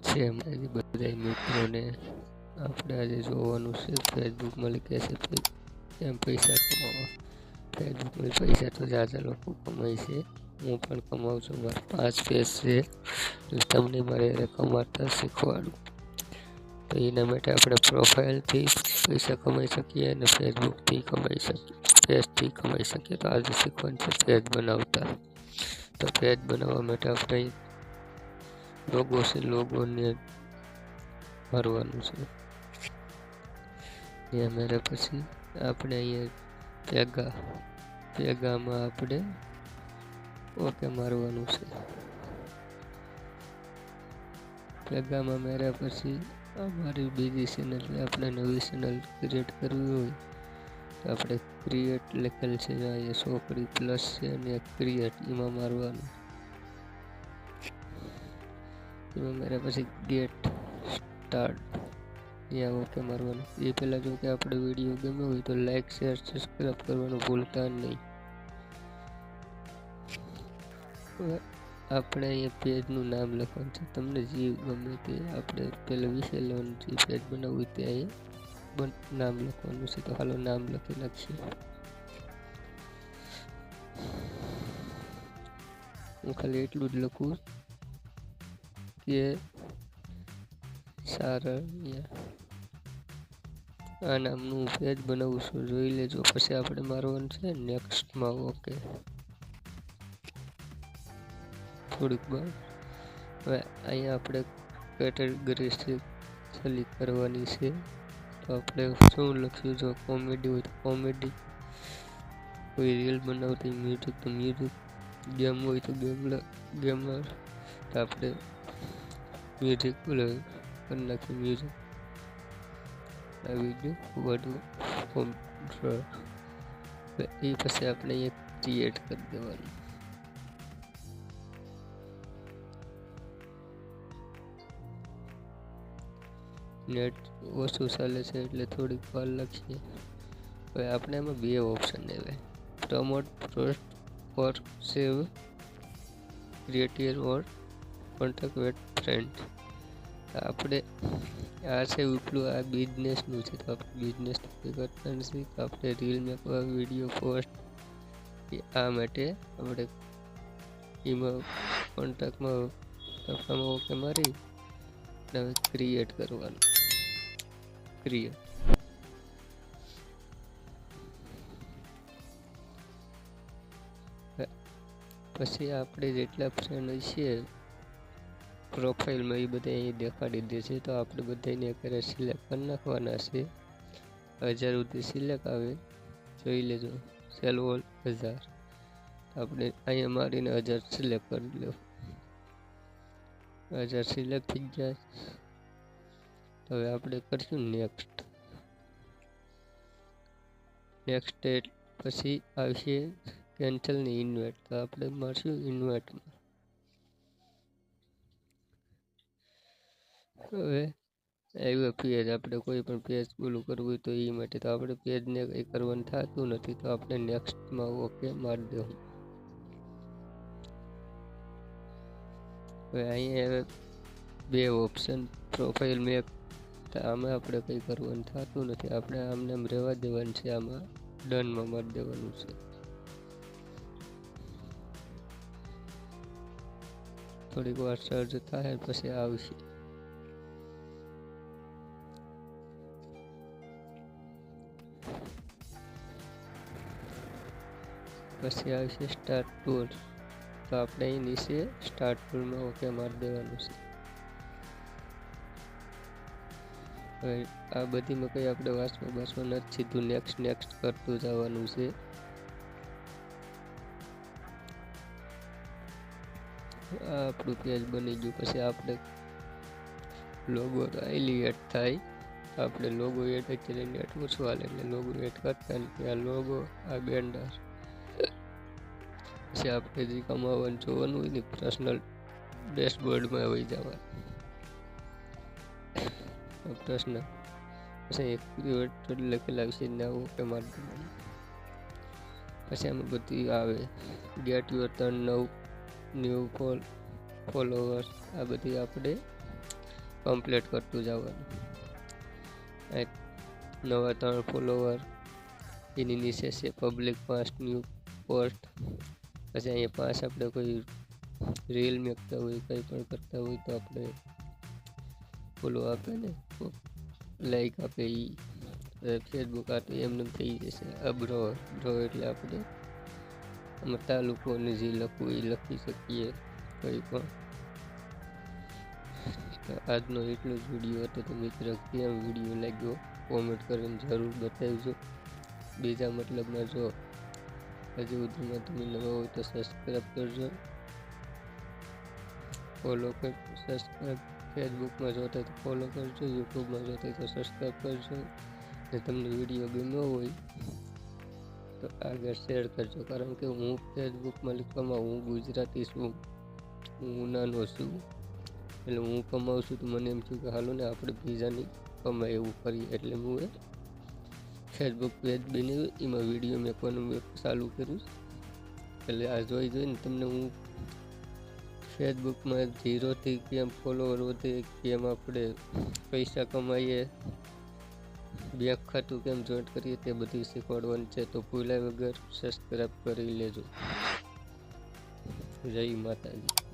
છે મારી બધા મિત્રોને આપણે આજે જોવાનું છે ફેસબુકમાં લખે છે કેમ પૈસા કમાવા। ફેસબુકમાં પૈસા તો ज़्यादा લોકો કમાય છે, હું પણ કમાઉં છું। મારા 5 પેજ છે, તમને મારે કમાતા શીખવાડું। તો એના માટે આપણે પ્રોફાઇલથી પૈસા કમાઈ શકીએ અને ફેસબુકથી કમાઈ શકીએ, પેજથી કમાઈ શકીએ। તો આજે શીખવાનું છે પેજ બનાવતા। તો પેજ બનાવવા માટે આપણે લોગો છે, લોગોને ભરવાનું છે। અહીંયા મેરે પછી આપણે અહીંયા પેગામાં આપણે ઓકે મારવાનું છે। પેગામાં મેરે પછી અમારી બીજી ચેનલ આપણે નવી ચેનલ ક્રિએટ કરવી હોય તો આપણે ક્રિએટ લખેલ છે, અહીંયા છોકરી પ્લસ છે અને ક્રિએટ એમાં મારવાનું। એમાં મેરે પછી ગેટ સ્ટાર્ટ यहाँ ओके मारवानुं। ये पहला जो कि આપણે વિડીયો ગમ્યો હોય તો લાઈક શેર સબસ્ક્રાઇબ કરવાનું ભૂલતા નહીં। આપણે અહીંયા પેજનું નામ લખવાનું છે, તમને જે ગમે તે આપણે પહેલાં વિશે લેવાનું જે પેજ બનાવવું તે અહીંયા નામ લખવાનું છે। તો હાલો નામ લખી નાખીએ। હું ખાલી એટલું જ લખું કે સારણ્ય આ નામનું પેજ બનાવું છું, જોઈ લેજો। પછી આપણે મારવાનું છે નેક્સ્ટમાં ઓકે। થોડીક વાર હવે અહીંયા આપણે કેટેગરી સિલેક્ટ કરવાની છે। તો આપણે શું લખ્યું, જો કોમેડી હોય તો કોમેડી, કોઈ રીલ બનાવતી મ્યુઝિક તો મ્યુઝિક, ગેમ હોય તો ગેમર તો આપણે મ્યુઝિક કરી નાખીએ મ્યુઝિક। આ વિડીયો વધુ એ પછી આપણે અહીંયા ક્રિએટ કરી દેવાનું। નેટ ઓછું ચાલે છે એટલે થોડીક વાર લખીએ। હવે આપણે એમાં બે ઓપ્શન આવે, promote post or save creative or contact with friend. આપણે આ છે ઉપલું આ બિઝનેસનું છે, તો આપણે બિઝનેસ કરતા નથી તો આપણે રીલ મેકવા વિડીયો પોસ્ટ આ માટે આપણે એમાં કોન્ટેક્ટમાં લખવામાં ઓકે મારી હવે ક્રિએટ કરવાનું। ક્રિએટ પછી આપણે જેટલા ફ્રેન્ડ છે પ્રોફાઇલમાં એ બધા અહીં દેખાડી દે છે। તો આપણે બધાને કરે સિલેક્ટ કરી નાખવાના છે। 1000 સુધી સિલેક્ટ આવે, જોઈ લેજો। સેલવોલ 1000 આપણે અહીંયા મારીને 1000 સિલેક્ટ કરી લો। 1000 સિલેક્ટ થઈ જાય। હવે આપણે કરીશું નેક્સ્ટ। નેક્સ્ટ પછી આવશે કેન્સલ ની ઇન્વાઇટ, તો આપણે મારશું ઇન્વાઇટમાં। હવે આવ્યો પેજ, આપણે કોઈ પણ પેજ બોલું કરવું હોય તો એ માટે તો આપણે પેજને કંઈ કરવાનું થતું નથી તો આપણે નેક્સ્ટમાં ઓકે મારી દઉં। હવે અહીંયા બે ઓપ્શન પ્રોફાઇલમાં એક, તો આમાં આપણે કંઈ કરવાનું થતું નથી, આપણે આમને આમ રહેવા દેવાનું છે। આમાં ડનમાં મારી દેવાનું છે। થોડીક વાર સર્ચ થાય પછી આવશે। પછી આવશે સ્ટાર્ટ ટૂલ, તો આપણે અહીં નીચે સ્ટાર્ટ ટૂલમાં ઓકે મારી દેવાનું છે। હવે આ બધીમાં કંઈ આપણે વાંચવા નથી, સીધું નેક્સ્ટ નેક્સ્ટ કરતું જવાનું છે। આ આપણું પેજ બની ગયું। પછી આપણે લોગો તો આઈલી એડ થાય, આપણે લોગો એડ કરી નેટ ઓછું હાલે એટલે લોગો એડ કરતા નથી। આ લોગો આ બેનર પછી આપણે જે કમાવાનું જોવાનું હોય ને પર્સનલ ડેશબોર્ડમાં આવી જવા પ્રશ્ન પછી એક લખેલા આવશે ને ઓકે મારી દેવાનું। પછી આમાં બધી આવે get your turn new followers, આ બધી આપણે કમ્પ્લીટ કરતું જવાનું. નવા 3 ફોલોવર, એની નીચે છે પબ્લિક 5 ન્યૂ પોસ્ટ. પછી અહીંયા 5 આપણે કોઈ રીલ મેકતા હોય, કંઈ પણ કરતા હોય તો આપણે ફોલો આપે ને, લાઈક આપે. એ ફેસબુક આ તો એમને થઈ જશે. આ બ્રો એટલે આપણે આમાં તાલુકોને જે લખવું એ લખી શકીએ કંઈ પણ. તો આજનો એટલો જ વિડીયો હતો. તો મિત્ર કેમ વિડીયો લાગ્યો કોમેન્ટ કરીને જરૂર બતાવજો. બીજા મતલબમાં જો હજી સુધીમાં તમે નવા હોય તો સબસ્ક્રાઈબ કરજો, ફોલો કરજો. સબસ્ક્રાઈબ ફેસબુકમાં જોતા તો ફોલો કરજો, યુટ્યુબમાં જોતા તો સબસ્ક્રાઈબ કરજો. ને તમને વિડીયો ગમ્યો હોય તો આગળ શેર કરજો. કારણ કે હું ફેસબુકમાં કમાઉં, હું ગુજરાતી છું, હું નાનો છું, એટલે હું કમાઉં છું. તો મને એમ થયું કે હાલો ને આપણે બીજાની કમાય એવું કરીએ, એટલે હું ફેસબુક પેજ બનાવ્યું, એમાં વિડીયો મેકવાનું મેં ચાલુ કર્યું. એટલે આ જોઈને તમને હું ફેસબુકમાં 0થી કેમ ફોલોવર વધે, કેમ આપણે પૈસા કમાઈએ, બેંક ખાતું કેમ જોઈન્ટ કરીએ તે બધું શીખવાડવાનું છે. તો ભૂલ્યા વગર સબસ્ક્રાઈબ કરી લેજો. જય માતાજી.